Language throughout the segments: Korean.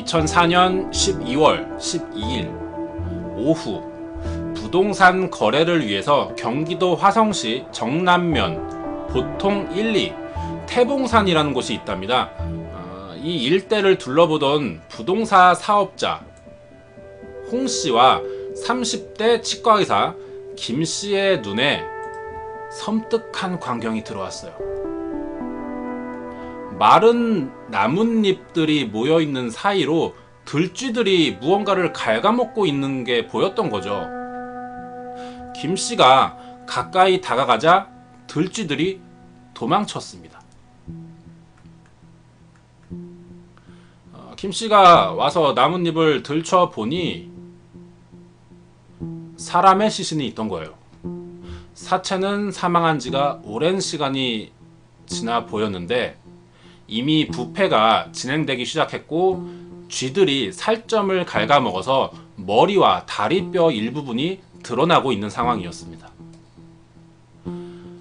2004년 12월 12일 오후 부동산 거래를 위해서 경기도 화성시 정남면 보통 1, 2 태봉산이라는 곳이 있답니다. 이 일대를 둘러보던 부동산 사업자 홍씨와 30대 치과의사 김씨의 눈에 섬뜩한 광경이 들어왔어요. 마른 나뭇잎들이 모여있는 사이로 들쥐들이 무언가를 갉아먹고 있는 게 보였던 거죠. 김씨가 가까이 다가가자 들쥐들이 도망쳤습니다. 김씨가 와서 나뭇잎을 들춰보니 사람의 시신이 있던 거예요. 사체는 사망한 지가 오랜 시간이 지나 보였는데 이미 부패가 진행되기 시작했고 쥐들이 살점을 갉아먹어서 머리와 다리뼈 일부분이 드러나고 있는 상황이었습니다.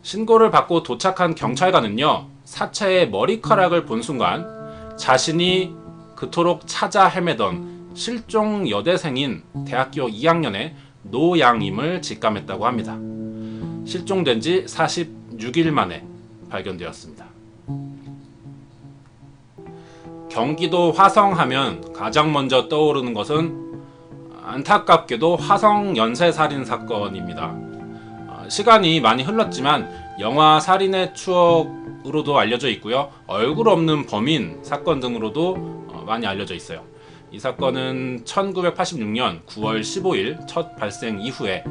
신고를 받고 도착한 경찰관은요, 사체의 머리카락을 본 순간 자신이 그토록 찾아 헤매던 실종 여대생인 대학교 2학년의 노양임을 직감했다고 합니다. 실종된 지 46일 만에 발견되었습니다. 경기도 화성 하면 가장 먼저 떠오르는 것은 안타깝게도 화성 연쇄살인 사건입니다. 시간이 많이 흘렀지만 영화 살인의 추억으로도 알려져 있고요. 얼굴 없는 범인 사건 등으로도 많이 알려져 있어요. 이 사건은 1986년 9월 15일 첫 발생 이후에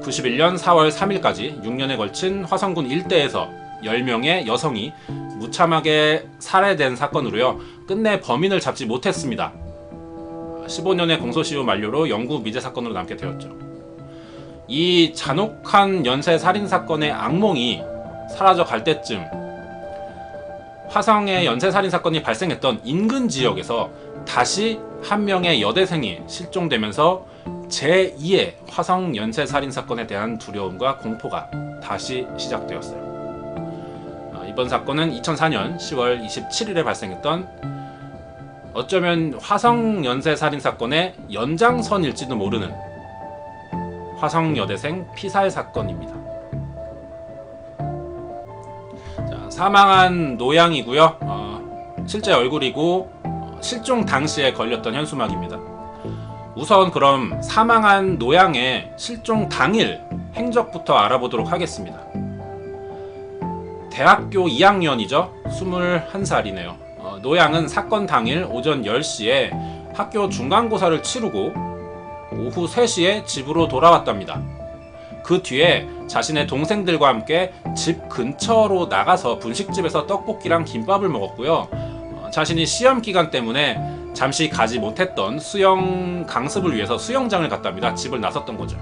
91년 4월 3일까지 6년에 걸친 화성군 일대에서 10명의 여성이 무참하게 살해된 사건으로요. 끝내 범인을 잡지 못했습니다. 15년의 공소시효 만료로 영구 미제 사건으로 남게 되었죠. 이 잔혹한 연쇄 살인 사건의 악몽이 사라져 갈 때쯤 화성의 연쇄 살인 사건이 발생했던 인근 지역에서 다시 한 명의 여대생이 실종되면서 제2의 화성 연쇄 살인 사건에 대한 두려움과 공포가 다시 시작되었어요. 이번 사건은 2004년 10월 27일에 발생했던 어쩌면 화성 연쇄 살인 사건의 연장선일지도 모르는 화성 여대생 피살 사건입니다. 자, 사망한 노양이고요. 실제 얼굴이고 실종 당시에 걸렸던 현수막입니다. 우선 그럼 사망한 노양의 실종 당일 행적부터 알아보도록 하겠습니다. 대학교 2학년이죠. 21살이네요. 노양은 사건 당일 오전 10시에 학교 중간고사를 치르고 오후 3시에 집으로 돌아왔답니다. 그 뒤에 자신의 동생들과 함께 집 근처로 나가서 분식집에서 떡볶이랑 김밥을 먹었고요. 자신이 시험 기간 때문에 잠시 가지 못했던 수영 강습을 위해서 수영장을 갔답니다. 집을 나섰던 거죠.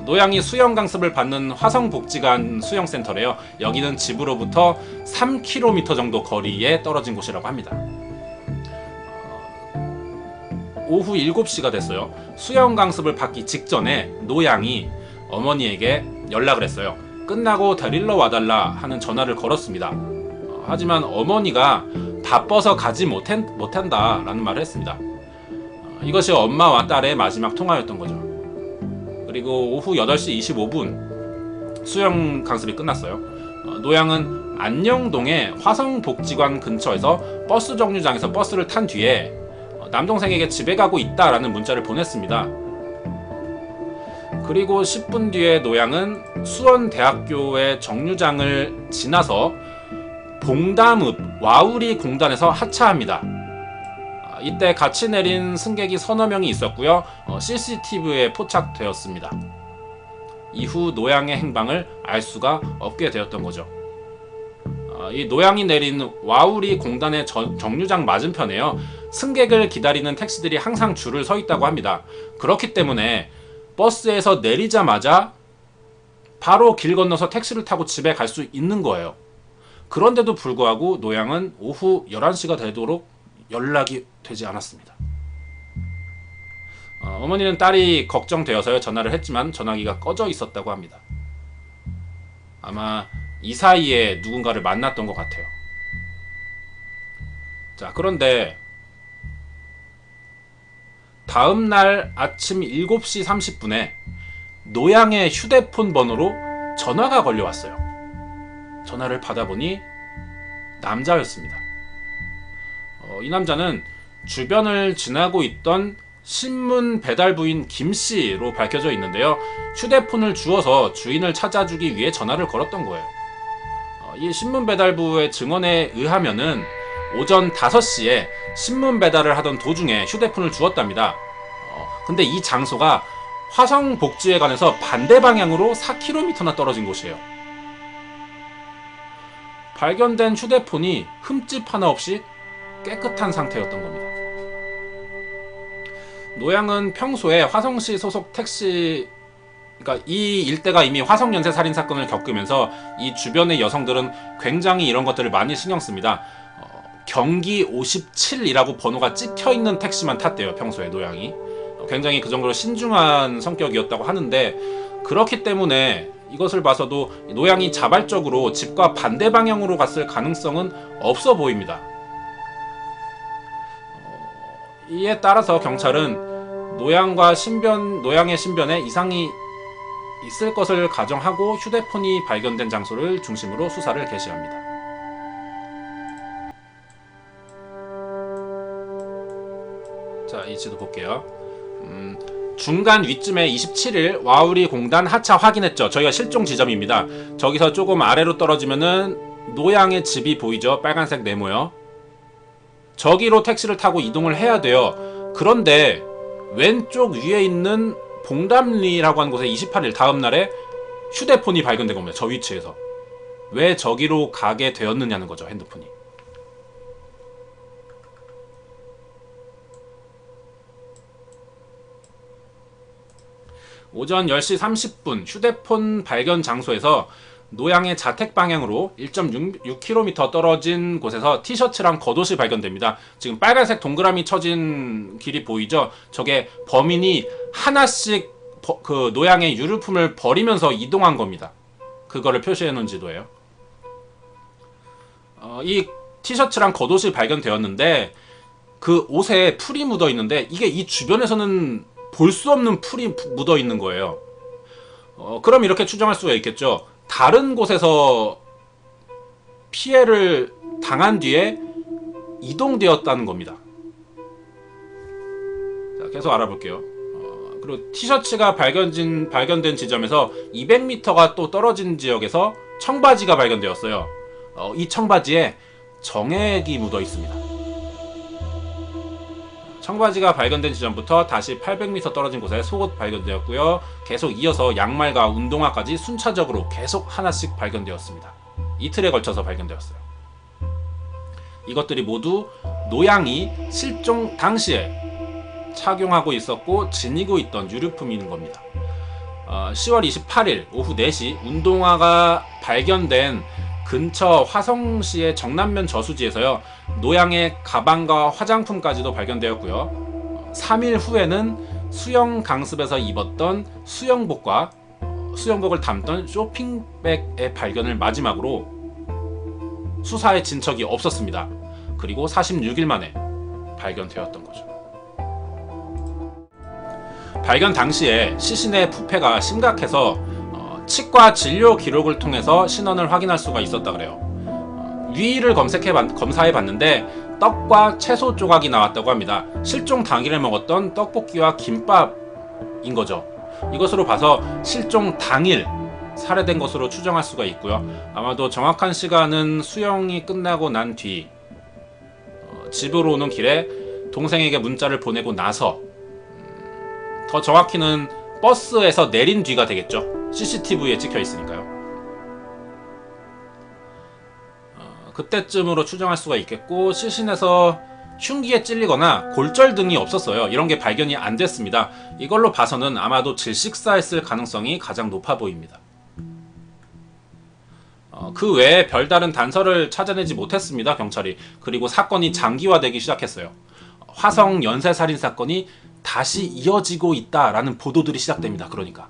노양이 수영 강습을 받는 화성복지관 수영센터래요. 여기는 집으로부터 3km 정도 거리에 떨어진 곳이라고 합니다. 오후 7시가 됐어요. 수영 강습을 받기 직전에 노양이 어머니에게 연락을 했어요. 끝나고 데리러 와달라 하는 전화를 걸었습니다. 하지만 어머니가 바빠서 가지 못한다 라는 말을 했습니다. 이것이 엄마와 딸의 마지막 통화였던 거죠. 그리고 오후 8시 25분 수영 강습이 끝났어요. 노양은 안녕동의 화성복지관 근처에서 버스 정류장에서 버스를 탄 뒤에 남동생에게 집에 가고 있다라는 문자를 보냈습니다. 그리고 10분 뒤에 노양은 수원대학교의 정류장을 지나서 봉담읍 와우리 공단에서 하차합니다. 이때 같이 내린 승객이 서너 명이 있었고요. CCTV에 포착되었습니다. 이후 노양의 행방을 알 수가 없게 되었던 거죠. 이 노양이 내린 와우리 공단의 정류장 맞은편에요. 승객을 기다리는 택시들이 항상 줄을 서 있다고 합니다. 그렇기 때문에 버스에서 내리자마자 바로 길 건너서 택시를 타고 집에 갈 수 있는 거예요. 그런데도 불구하고 노양은 오후 11시가 되도록 연락이 되지 않았습니다. 어머니는 딸이 걱정되어서 전화를 했지만 전화기가 꺼져 있었다고 합니다. 아마 이 사이에 누군가를 만났던 것 같아요. 자, 그런데 다음날 아침 7시 30분에 노양의 휴대폰 번호로 전화가 걸려왔어요. 전화를 받아보니 남자였습니다. 이 남자는 주변을 지나고 있던 신문 배달부인 김씨로 밝혀져 있는데요. 휴대폰을 주어서 주인을 찾아주기 위해 전화를 걸었던 거예요. 이 신문 배달부의 증언에 의하면은 오전 5시에 신문 배달을 하던 도중에 휴대폰을 주었답니다. 근데 이 장소가 화성복지회관에서 반대 방향으로 4km나 떨어진 곳이에요. 발견된 휴대폰이 흠집 하나 없이 깨끗한 상태였던 겁니다. 노양은 평소에 화성시 소속 택시, 그러니까 이 일대가 이미 화성 연쇄 살인 사건을 겪으면서 이 주변의 여성들은 굉장히 이런 것들을 많이 신경 씁니다. 경기 57이라고 번호가 찍혀 있는 택시만 탔대요. 평소에 노양이 굉장히 그 정도로 신중한 성격이었다고 하는데, 그렇기 때문에 이것을 봐서도 노양이 자발적으로 집과 반대 방향으로 갔을 가능성은 없어 보입니다. 이에 따라서 경찰은 노양의 신변에 이상이 있을 것을 가정하고 휴대폰이 발견된 장소를 중심으로 수사를 개시합니다. 자, 이 지도 볼게요. 중간 위쯤에 27일 와우리 공단 하차 확인했죠. 저희가 실종 지점입니다. 저기서 조금 아래로 떨어지면은 노양의 집이 보이죠. 빨간색 네모요. 저기로 택시를 타고 이동을 해야 돼요. 그런데 왼쪽 위에 있는 봉담리라고 하는 곳에 28일 다음날에 휴대폰이 발견된 겁니다. 저 위치에서. 왜 저기로 가게 되었느냐는 거죠. 핸드폰이. 오전 10시 30분 휴대폰 발견 장소에서 노양의 자택 방향으로 1.6km 떨어진 곳에서 티셔츠랑 겉옷이 발견됩니다. 지금 빨간색 동그라미 쳐진 길이 보이죠? 저게 범인이 하나씩 그 노양의 유류품을 버리면서 이동한 겁니다. 그거를 표시해 놓은 지도예요. 이 티셔츠랑 겉옷이 발견되었는데 그 옷에 풀이 묻어 있는데 이게 이 주변에서는 볼 수 없는 풀이 묻어 있는 거예요. 그럼 이렇게 추정할 수가 있겠죠. 다른 곳에서 피해를 당한 뒤에 이동되었다는 겁니다. 자, 계속 알아볼게요. 그리고 티셔츠가 발견된 지점에서 200m가 또 떨어진 지역에서 청바지가 발견되었어요. 이 청바지에 정액이 묻어 있습니다. 청바지가 발견된 지점부터 다시 800m 떨어진 곳에 속옷 발견되었고요. 계속 이어서 양말과 운동화까지 순차적으로 계속 하나씩 발견되었습니다. 이틀에 걸쳐서 발견되었어요. 이것들이 모두 노양이 실종 당시에 착용하고 있었고 지니고 있던 유류품인 겁니다. 10월 28일 오후 4시 운동화가 발견된 근처 화성시의 정남면 저수지에서요. 노양의 가방과 화장품까지도 발견되었고요. 3일 후에는 수영 강습에서 입었던 수영복과 수영복을 담던 쇼핑백의 발견을 마지막으로 수사에 진척이 없었습니다. 그리고 46일 만에 발견되었던 거죠. 발견 당시에 시신의 부패가 심각해서 치과 진료 기록을 통해서 신원을 확인할 수가 있었다 그래요. 위를 검사해 봤는데 떡과 채소 조각이 나왔다고 합니다. 실종 당일에 먹었던 떡볶이와 김밥인 거죠. 이것으로 봐서 실종 당일 살해된 것으로 추정할 수가 있고요. 아마도 정확한 시간은 수영이 끝나고 난 뒤 집으로 오는 길에 동생에게 문자를 보내고 나서, 더 정확히는 버스에서 내린 뒤가 되겠죠. CCTV에 찍혀 있으니까요. 그때쯤으로 추정할 수가 있겠고, 시신에서 흉기에 찔리거나 골절 등이 없었어요. 이런 게 발견이 안 됐습니다. 이걸로 봐서는 아마도 질식사했을 가능성이 가장 높아 보입니다. 그 외에 별다른 단서를 찾아내지 못했습니다. 경찰이. 그리고 사건이 장기화되기 시작했어요. 화성 연쇄살인 사건이 다시 이어지고 있다라는 보도들이 시작됩니다. 그러니까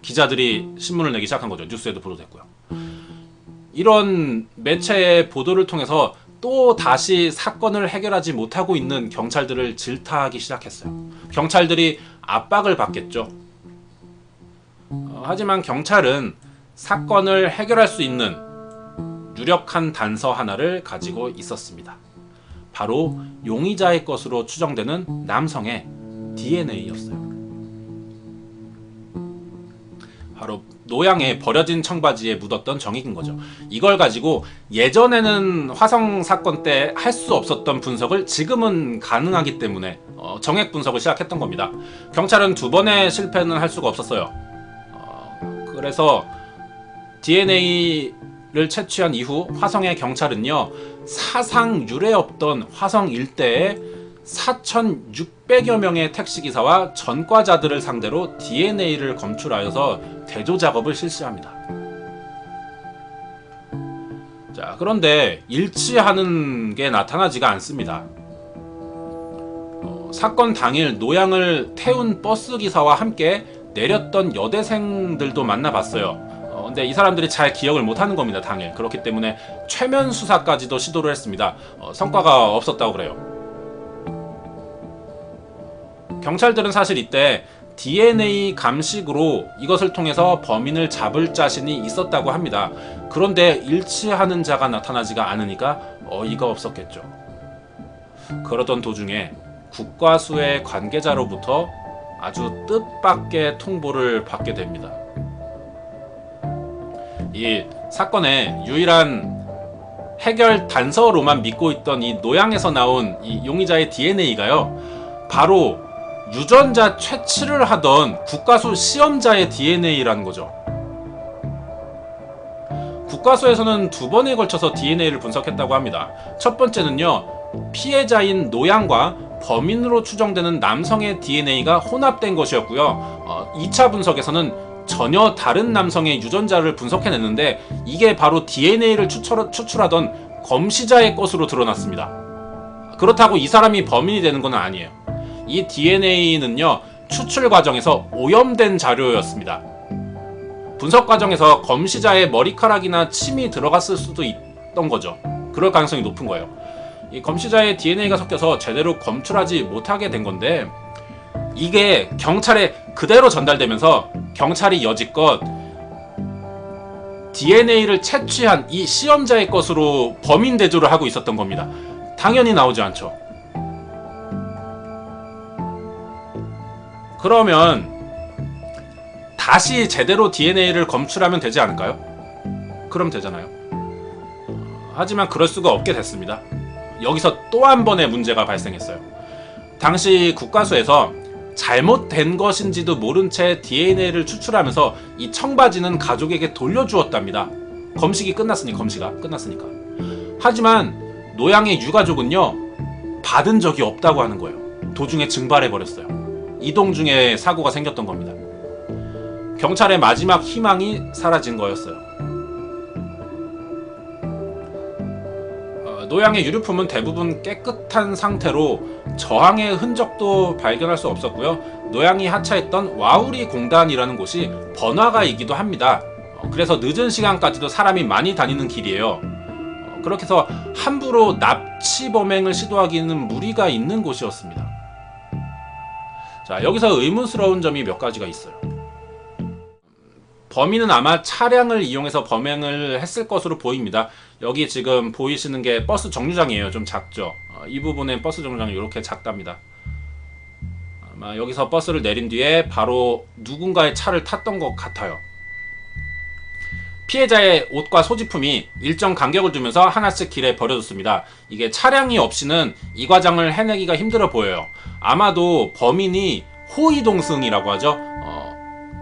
기자들이 신문을 내기 시작한 거죠. 뉴스에도 보도됐고요. 이런 매체의 보도를 통해서 또 다시 사건을 해결하지 못하고 있는 경찰들을 질타하기 시작했어요. 경찰들이 압박을 받겠죠. 하지만 경찰은 사건을 해결할 수 있는 유력한 단서 하나를 가지고 있었습니다. 바로 용의자의 것으로 추정되는 남성의 DNA였어요. 바로 노양의 버려진 청바지에 묻었던 정액인 거죠. 이걸 가지고 예전에는 화성 사건 때 할 수 없었던 분석을 지금은 가능하기 때문에 정액 분석을 시작했던 겁니다. 경찰은 2번의 실패는 할 수가 없었어요. 그래서 DNA를 채취한 이후 화성의 경찰은요, 사상 유례 없던 화성 일대에 4,600여 명의 택시기사와 전과자들을 상대로 DNA를 검출하여서 대조 작업을 실시합니다. 자, 그런데 일치하는 게 나타나지가 않습니다. 사건 당일 노양을 태운 버스 기사와 함께 내렸던 여대생들도 만나봤어요. 근데 이 사람들이 잘 기억을 못하는 겁니다, 당일. 그렇기 때문에 최면 수사까지도 시도를 했습니다. 성과가 없었다고 그래요. 경찰들은 사실 이때 DNA 감식으로 이것을 통해서 범인을 잡을 자신이 있었다고 합니다. 그런데 일치하는 자가 나타나지가 않으니까 어이가 없었겠죠. 그러던 도중에 국과수의 관계자로부터 아주 뜻밖의 통보를 받게 됩니다. 이 사건의 유일한 해결 단서로만 믿고 있던 이 노양에서 나온 이 용의자의 DNA가요, 바로 유전자 채취를 하던 국과수 시험자의 DNA라는 거죠. 국과수에서는 2번에 걸쳐서 DNA를 분석했다고 합니다. 첫 번째는요, 피해자인 노양과 범인으로 추정되는 남성의 DNA가 혼합된 것이었고요. 2차 분석에서는 전혀 다른 남성의 유전자를 분석해냈는데 이게 바로 DNA를 추출하던 검시자의 것으로 드러났습니다. 그렇다고 이 사람이 범인이 되는 건 아니에요. 이 DNA는요, 추출 과정에서 오염된 자료였습니다. 분석 과정에서 검시자의 머리카락이나 침이 들어갔을 수도 있던 거죠. 그럴 가능성이 높은 거예요. 이 검시자의 DNA가 섞여서 제대로 검출하지 못하게 된 건데, 이게 경찰에 그대로 전달되면서 경찰이 여지껏 DNA를 채취한 이 시험자의 것으로 범인 대조를 하고 있었던 겁니다. 당연히 나오지 않죠. 그러면 다시 제대로 DNA를 검출하면 되지 않을까요? 그럼 되잖아요. 하지만 그럴 수가 없게 됐습니다. 여기서 또 한 번의 문제가 발생했어요. 당시 국과수에서 잘못된 것인지도 모른 채 DNA를 추출하면서 이 청바지는 가족에게 돌려주었답니다. 검식이 끝났으니, 검시가 끝났으니까. 하지만 노양의 유가족은요, 받은 적이 없다고 하는 거예요. 도중에 증발해버렸어요. 이동 중에 사고가 생겼던 겁니다. 경찰의 마지막 희망이 사라진 거였어요. 노양의 유류품은 대부분 깨끗한 상태로 저항의 흔적도 발견할 수 없었고요. 노양이 하차했던 와우리 공단이라는 곳이 번화가이기도 합니다. 그래서 늦은 시간까지도 사람이 많이 다니는 길이에요. 그렇게 해서 함부로 납치 범행을 시도하기는 무리가 있는 곳이었습니다. 자, 여기서 의문스러운 점이 몇 가지가 있어요. 범인은 아마 차량을 이용해서 범행을 했을 것으로 보입니다. 여기 지금 보이시는 게 버스 정류장이에요. 좀 작죠. 이 부분에 버스 정류장이 이렇게 작답니다. 아마 여기서 버스를 내린 뒤에 바로 누군가의 차를 탔던 것 같아요. 피해자의 옷과 소지품이 일정 간격을 두면서 하나씩 길에 버려졌습니다. 이게 차량이 없이는 이 과정을 해내기가 힘들어 보여요. 아마도 범인이 호위동승이라고 하죠.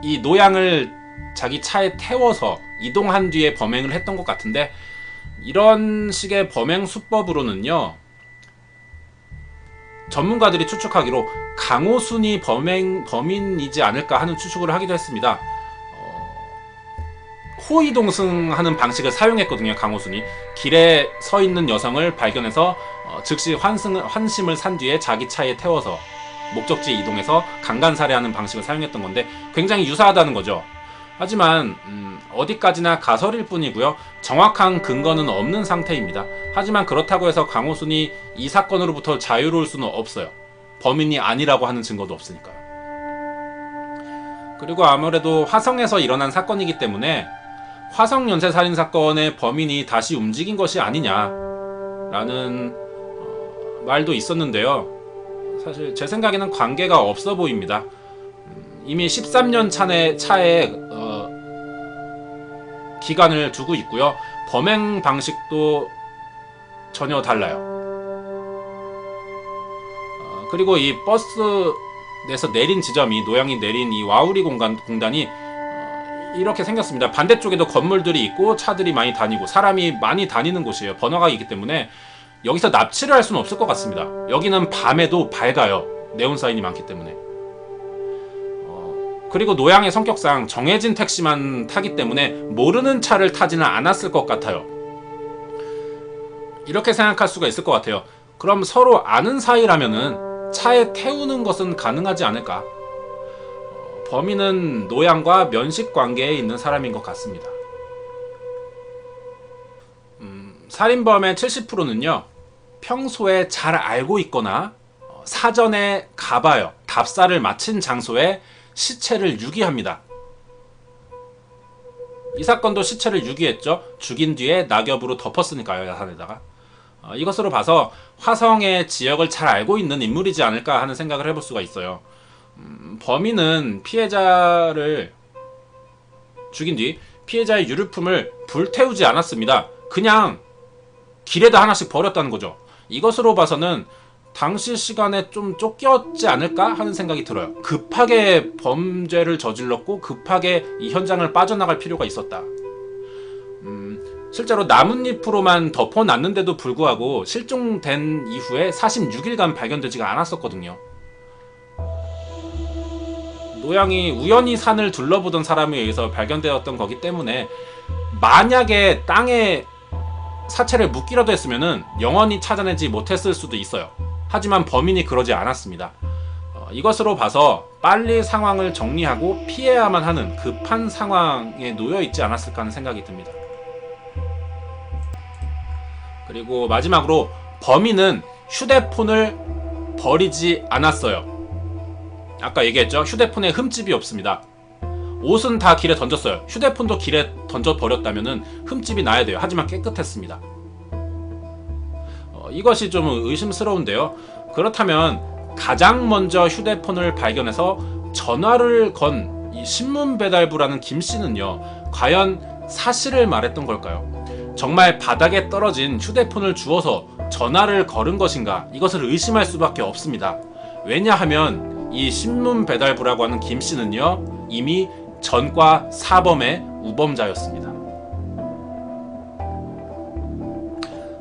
이 노양을 자기 차에 태워서 이동한 뒤에 범행을 했던 것 같은데, 이런 식의 범행 수법으로는요, 전문가들이 추측하기로 강호순이 범인이지 않을까 하는 추측을 하기도 했습니다. 호위동승하는 방식을 사용했거든요. 강호순이 길에 서 있는 여성을 발견해서 즉시 환심을 산 뒤에 자기 차에 태워서 목적지에 이동해서 강간살해하는 방식을 사용했던 건데, 굉장히 유사하다는 거죠. 하지만 어디까지나 가설일 뿐이고요. 정확한 근거는 없는 상태입니다. 하지만 그렇다고 해서 강호순이 이 사건으로부터 자유로울 수는 없어요. 범인이 아니라고 하는 증거도 없으니까요. 그리고 아무래도 화성에서 일어난 사건이기 때문에 화성 연쇄살인 사건의 범인이 다시 움직인 것이 아니냐라는 말도 있었는데요. 사실 제 생각에는 관계가 없어 보입니다. 이미 13년 차에 기간을 두고 있고요. 범행 방식도 전혀 달라요. 그리고 이 버스에서 내린 지점이, 노양이 내린 이 와우리 공단이 이렇게 생겼습니다. 반대쪽에도 건물들이 있고 차들이 많이 다니고 사람이 많이 다니는 곳이에요. 번화가 있기 때문에 여기서 납치를 할 수는 없을 것 같습니다. 여기는 밤에도 밝아요. 네온사인이 많기 때문에. 그리고 노양의 성격상 정해진 택시만 타기 때문에 모르는 차를 타지는 않았을 것 같아요. 이렇게 생각할 수가 있을 것 같아요. 그럼 서로 아는 사이라면은 차에 태우는 것은 가능하지 않을까? 범인은 노양과 면식 관계에 있는 사람인 것 같습니다. 살인범의 70%는요, 평소에 잘 알고 있거나 사전에 가봐요. 답사를 마친 장소에 시체를 유기합니다. 이 사건도 시체를 유기했죠. 죽인 뒤에 낙엽으로 덮었으니까요, 야산에다가. 이것으로 봐서 화성의 지역을 잘 알고 있는 인물이지 않을까 하는 생각을 해볼 수가 있어요. 범인은 피해자를 죽인 뒤 피해자의 유류품을 불태우지 않았습니다. 그냥 길에다 하나씩 버렸다는 거죠. 이것으로 봐서는 당시 시간에 좀 쫓겼지 않을까 하는 생각이 들어요. 급하게 범죄를 저질렀고 급하게 이 현장을 빠져나갈 필요가 있었다. 실제로 나뭇잎으로만 덮어놨는데도 불구하고 실종된 이후에 46일간 발견되지가 않았었거든요. 노양이 우연히 산을 둘러보던 사람에 의해서 발견되었던 거기 때문에 만약에 땅에 사체를 묻기라도 했으면은 영원히 찾아내지 못했을 수도 있어요. 하지만 범인이 그러지 않았습니다. 이것으로 봐서 빨리 상황을 정리하고 피해야만 하는 급한 상황에 놓여 있지 않았을까 하는 생각이 듭니다. 그리고 마지막으로 범인은 휴대폰을 버리지 않았어요. 아까 얘기했죠? 휴대폰에 흠집이 없습니다. 옷은 다 길에 던졌어요. 휴대폰도 길에 던져버렸다면 흠집이 나야 돼요. 하지만 깨끗했습니다. 이것이 좀 의심스러운데요. 그렇다면 가장 먼저 휴대폰을 발견해서 전화를 건 이 신문배달부라는 김씨는요, 과연 사실을 말했던 걸까요? 정말 바닥에 떨어진 휴대폰을 주워서 전화를 걸은 것인가? 이것을 의심할 수밖에 없습니다. 왜냐하면 이 신문배달부라고 하는 김씨는요, 이미 전과 사범의 우범자였습니다.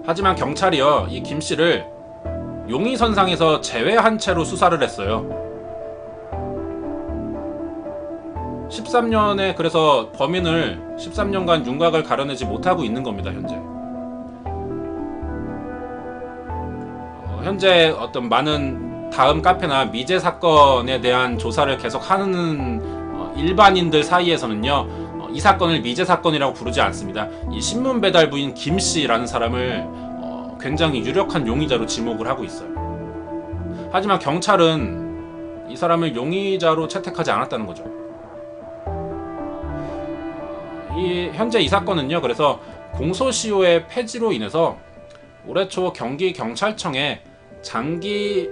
하지만 경찰이요, 이 김씨를 용의선상에서 제외한 채로 수사를 했어요. 13년에 그래서 범인을 13년간 윤곽을 가려내지 못하고 있는 겁니다, 현재. 현재 어떤 많은 다음 카페나 미제 사건에 대한 조사를 계속 하는 일반인들 사이에서는요, 이 사건을 미제 사건이라고 부르지 않습니다. 이 신문 배달부인 김씨라는 사람을 굉장히 유력한 용의자로 지목을 하고 있어요. 하지만 경찰은 이 사람을 용의자로 채택하지 않았다는 거죠. 현재 이 사건은요, 그래서 공소시효의 폐지로 인해서 올해 초 경기경찰청에 장기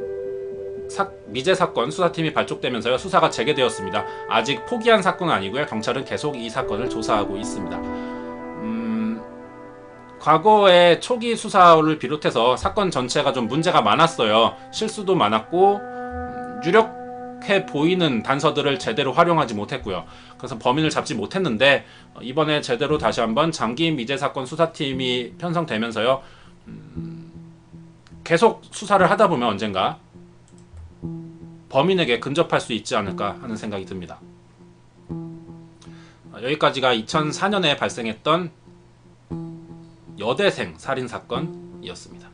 미제 사건 수사팀이 발족되면서요, 수사가 재개되었습니다. 아직 포기한 사건은 아니고요, 경찰은 계속 이 사건을 조사하고 있습니다. 과거의 초기 수사를 비롯해서 사건 전체가 좀 문제가 많았어요. 실수도 많았고 유력해 보이는 단서들을 제대로 활용하지 못했고요. 그래서 범인을 잡지 못했는데 이번에 제대로 다시 한번 장기 미제 사건 수사팀이 편성되면서요, 계속 수사를 하다 보면 언젠가 범인에게 근접할 수 있지 않을까 하는 생각이 듭니다. 여기까지가 2004년에 발생했던 여대생 살인 사건이었습니다.